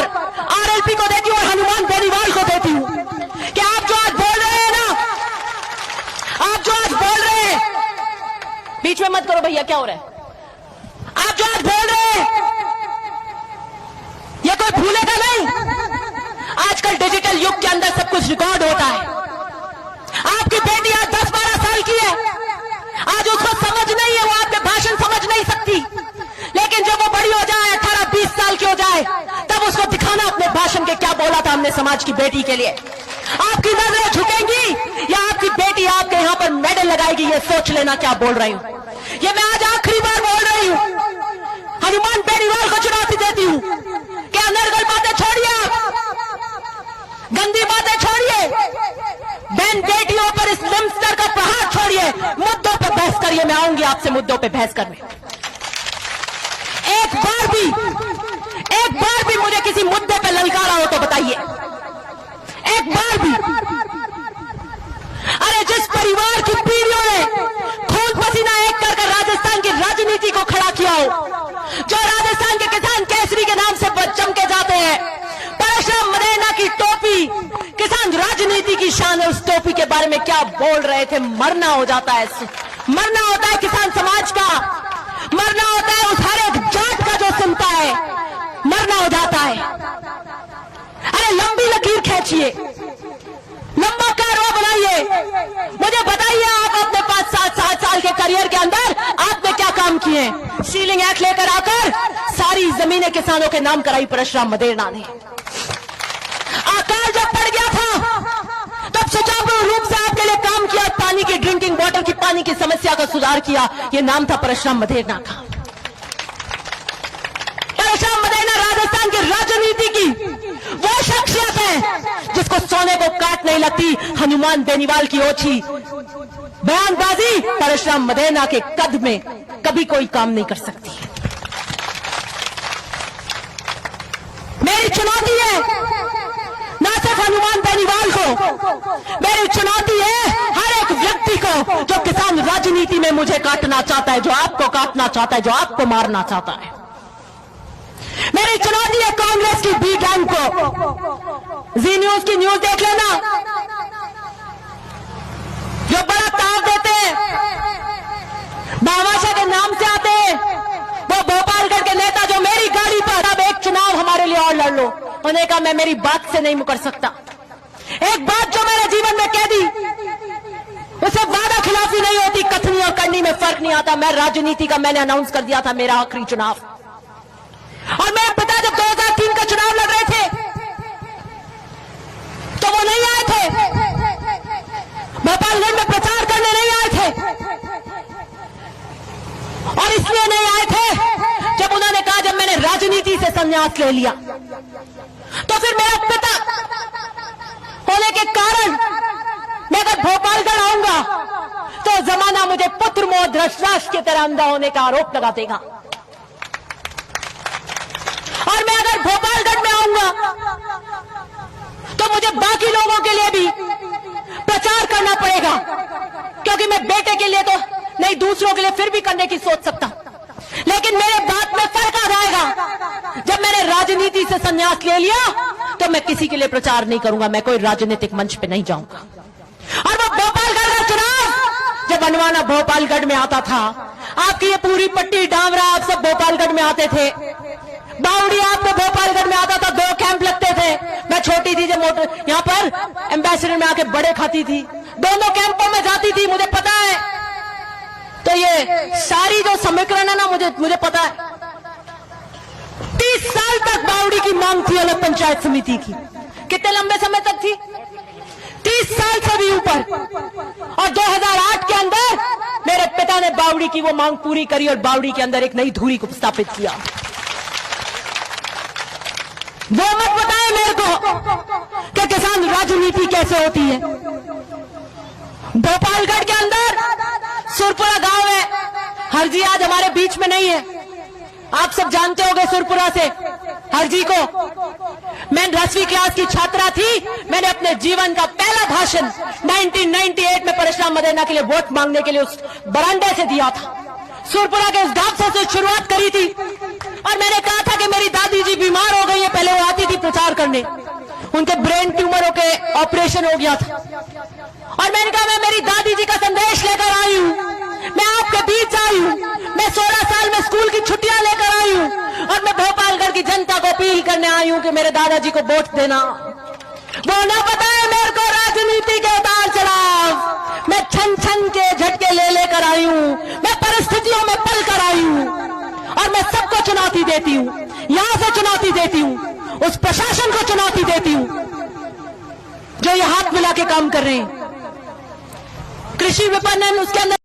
पर आरएलपी को देती हूँ और हनुमान बेनीवाल को देती हूँ कि आप जो आज बोल रहे हैं ना, आप जो आज बोल रहे हैं, बीच में मत करो भैया, क्या हो रहा है? आप जो आज बोल रहे हैं ये कोई भूलेगा नहीं। आजकल डिजिटल युग के अंदर सब कुछ रिकॉर्ड होता है। आपकी बेटी आज 10-12 साल की है, आज उसको समझ नहीं है, वो आपके भाषण समझ नहीं सकती, लेकिन जब वो बड़ी हो जाए, 18-20 साल की हो जाए, तब उसको दिखाना अपने भाषण के क्या बोला था हमने समाज की बेटी के लिए। आपकी नजरें झुकेंगी या आपकी बेटी आपके यहां पर मेडल लगाएगी, ये सोच लेना क्या बोल रही हूं। ये मैं आज आखिरी बार बोल रही हूं, हनुमान बेनीवाल को चुनौती देती हूं कि अनर्गल बातें छोड़िए, गंदी बातें छोड़िए, बहन बेटियों पर इस लिम्स्टर का प्रहार छोड़िए, मुद्दों पर बहस करिए। मैं आऊंगी आपसे मुद्दों पर बहस करने। एक बार भी मुझे किसी मुद्दे पे ललकारा हो तो बताइए, एक बार भी। अरे जिस परिवार की पीढ़ियों ने खून पसीना एक कर राजस्थान की राजनीति को खड़ा किया हो, जो राजस्थान के किसान केसरी के नाम से चमके जाते हैं, परशुराम मदेना की टोपी किसान राजनीति की शान है, उस टोपी के बारे में क्या बोल रहे थे। मरना हो जाता है, मरना होता है किसान समाज का, मरना होता है उस हर एक जात का जो सुनता है, मरना हो जाता है। अरे लंबी लकीर खींचिए, लंबा कारवा बनाइए। मुझे बताइए आप अपने 5-7 साल के करियर के अंदर आपने क्या काम किए। सीलिंग एक्ट लेकर आकर सारी जमीनें किसानों के नाम कराई परशुराम मदेना ने। अकाल जब पड़ गया था तब सुचारू रूप से आपके लिए काम किया, पानी की ड्रिंकिंग वाटर की पानी की समस्या का सुधार किया, ये नाम था परशुराम मदेना का। परशुराम मदेना राजस्थान की राजनीति की वो शख्सियत है जिसको सोने को काट नहीं लगती। हनुमान बेनीवाल की ओछी बयानबाजी परशुराम मदेना के कद में कभी कोई काम नहीं कर सकती। मेरी चुनौती है ना सिर्फ हनुमान बेनीवाल को, मेरी चुनौती है हर एक व्यक्ति को जो किसान राजनीति में मुझे काटना चाहता है, जो आपको काटना चाहता है, जो आपको मारना चाहता है। मेरी चुनौती है कांग्रेस की बी गैंग को। जी न्यूज की न्यूज देख लेना, जो बड़ा ताव देते हैं, भामाशाह के नाम से आते हैं, वो भोपालगढ़ के नेता जो मेरी गाड़ी पर अब एक चुनाव हमारे लिए और लड़ लो, उन्होंने कहा मैं मेरी बात से नहीं मुकर सकता। एक बात जो मेरे जीवन में कह दी उसे वादा खिलाफी नहीं होती, कथनी और करनी में फर्क नहीं आता। मैं राजनीति का मैंने अनाउंस कर दिया था मेरा आखिरी चुनाव, और मेरे पिता जब 2003 का चुनाव लड़ रहे थे तो वो नहीं आए थे, भोपालगढ़ में प्रचार करने नहीं आए थे, और इसलिए नहीं आए थे जब उन्होंने कहा, जब मैंने राजनीति से संन्यास ले लिया तो फिर मेरा पिता होने के कारण मैं अगर भोपालगढ़ आऊंगा तो जमाना मुझे पुत्र मोह धृतराष्ट्र की तरह अंधा होने का आरोप लगा देगा, और मैं अगर भोपालगढ़ में आऊंगा तो मुझे बाकी लोगों के लिए भी प्रचार करना पड़ेगा, क्योंकि मैं बेटे के लिए तो नहीं, दूसरों के लिए फिर भी करने की सोच सकता, लेकिन मेरे बात में फर्क आ जाएगा। जब मैंने राजनीति से संन्यास ले लिया तो मैं किसी के लिए प्रचार नहीं करूंगा, मैं कोई राजनीतिक मंच पे नहीं जाऊंगा। और वो भोपालगढ़ का चुनाव जब बनवाना भोपालगढ़ में आता था, आपकी ये पूरी पट्टी डामरा आप सब भोपालगढ़ में आते थे, बावड़ी आपको भोपालगढ़ में आता था, 2 कैंप लगते थे। मैं छोटी थी जब मोटर यहाँ पर एम्बेसडर में आके बड़े खाती थी, दोनों कैंपों में जाती थी, मुझे पता है। तो ये सारी जो समीकरण है ना, मुझे पता है। 30 साल तक बावड़ी की मांग थी अलग पंचायत समिति की, कितने लंबे समय तक थी? 30 साल से भी ऊपर, और 2008 के अंदर मेरे पिता ने बावड़ी की वो मांग पूरी करी और बावड़ी के अंदर एक नई धुरी को स्थापित किया। वो मत बताए मेरे को कि किसान राजनीति कैसे होती है। भोपालगढ़ के अंदर सुरपुरा गांव है, हरजी आज हमारे बीच में नहीं है, आप सब जानते होंगे सुरपुरा से हरजी को। मैं 10वीं क्लास की छात्रा थी, मैंने अपने जीवन का पहला भाषण 1998 में परशुराम मदेना के लिए वोट मांगने के लिए उस बरामदे से दिया था। सुरपुरा के उस गांव से शुरुआत करी थी, और मैंने कहा था कि मेरी दादी जी बीमार हो गई है। पहले वो आती थी करने। उनके ब्रेन ट्यूमरों के ऑपरेशन हो गया था और मैंने कहा मैं मेरी दादी जी का संदेश लेकर आई हूं, मैं आपके बीच आई हूं, मैं 16 साल में स्कूल की छुट्टियां लेकर आई हूं और मैं भोपालगढ़ की जनता को अपील करने आई हूं कि मेरे दादाजी को वोट देना। वो ना पता है मेरे को राजनीति के उतार चढ़ाव, मैं छन छन के झटके ले लेकर आई हूं, मैं परिस्थितियों में पल कर आई हूं और मैं सबको चुनौती देती हूं, यहां से चुनौती देती हूं, उस प्रशासन को चुनौती देती हूं जो ये हाथ मिला के काम कर रहे हैं। कृषि विपणन उसके अंदर